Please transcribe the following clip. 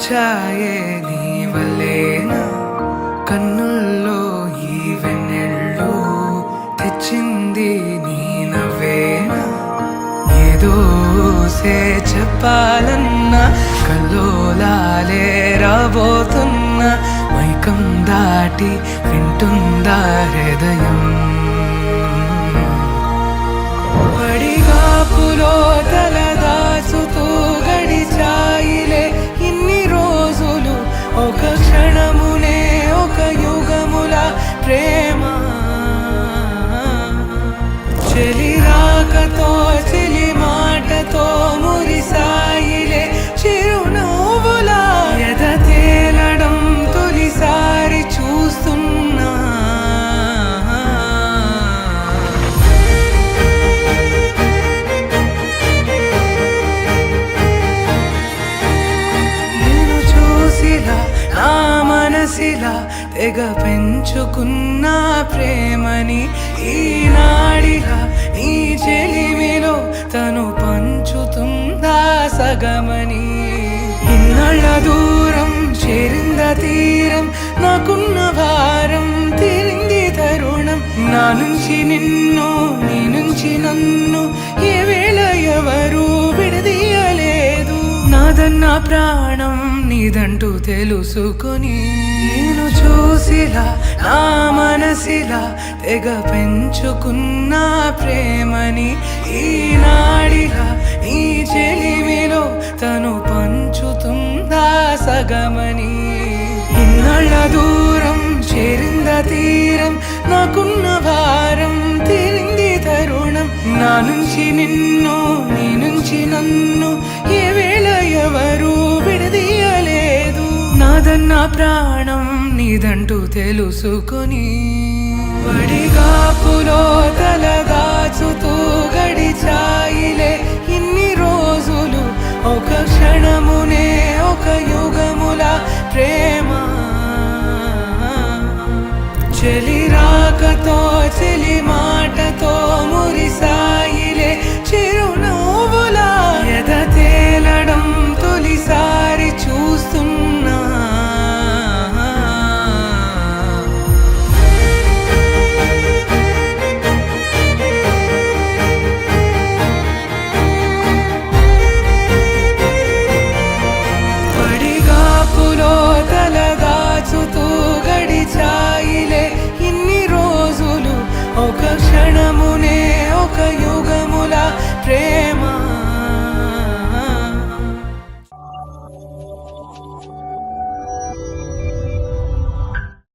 వచ్చాయే నీ వల్లేనా, కన్నుల్లో ఈ వెన్నెళ్ళు తెచ్చింది నీ నవ్వేనా. ఏదో చెప్పాలన్నా కల్లోలాలే రాబోతున్నా, మైకం దాటి వింటుందా హృదయం. పడిగాపులో తలదాచుతూ గడిచాయిలే ఇన్ని రోజులు, ఒక క్షణమునే ఒక యుగముల ప్రేమ. చెలి రాకతో చెలి మాటతో మురిసాయిలే చిరునవ్వులా, ఎద తేలడం తొలిసారి చూస్తున్నా. నేను చూసిలా నా మనసిలా తెగ పెంచుకున్న ప్రేమని, ఈనాడిలా నీ చెలిమిలో తను పంచుతుందా సగమని. ఇన్నాళ్ళ దూరం చేరింద తీరం, నాకున్న భారం తీరింది తరుణం. నా నుంచి నిన్ను నీ నుంచి నన్ను ఏ వేళ ఎవరు విడదీయలేదు. నాదన్న ప్రాణం నీదంటూ తెలుసుకొని, నేను చూసిలా నా మనసిలా తెగ పెంచుకున్న ప్రేమని, ఈనాడిలా నీ చెలిమిలో తను పంచుతుందా సగమని. ఇన్నాళ్ళ దూరం చేరింద తీరం, నాకున్న భారం తీరింది తరుణం. నా నుంచి నిన్ను నీ నుంచి నన్ను ఏ వేళ ఎవరు విడదీయలేదు. నాదన్న ప్రాణం నీదంటూ తెలుసుకొని, పడిగాపులో తలదాచుతూ గడిచాయిలే ఇన్ని రోజులు, ఒక క్షణమునే ఒక యుగముల ప్రేమ. చెలి రాకతో చెలి మాటతో మురిసాయిలే చిరునవ్వులా, ఎద తేలడం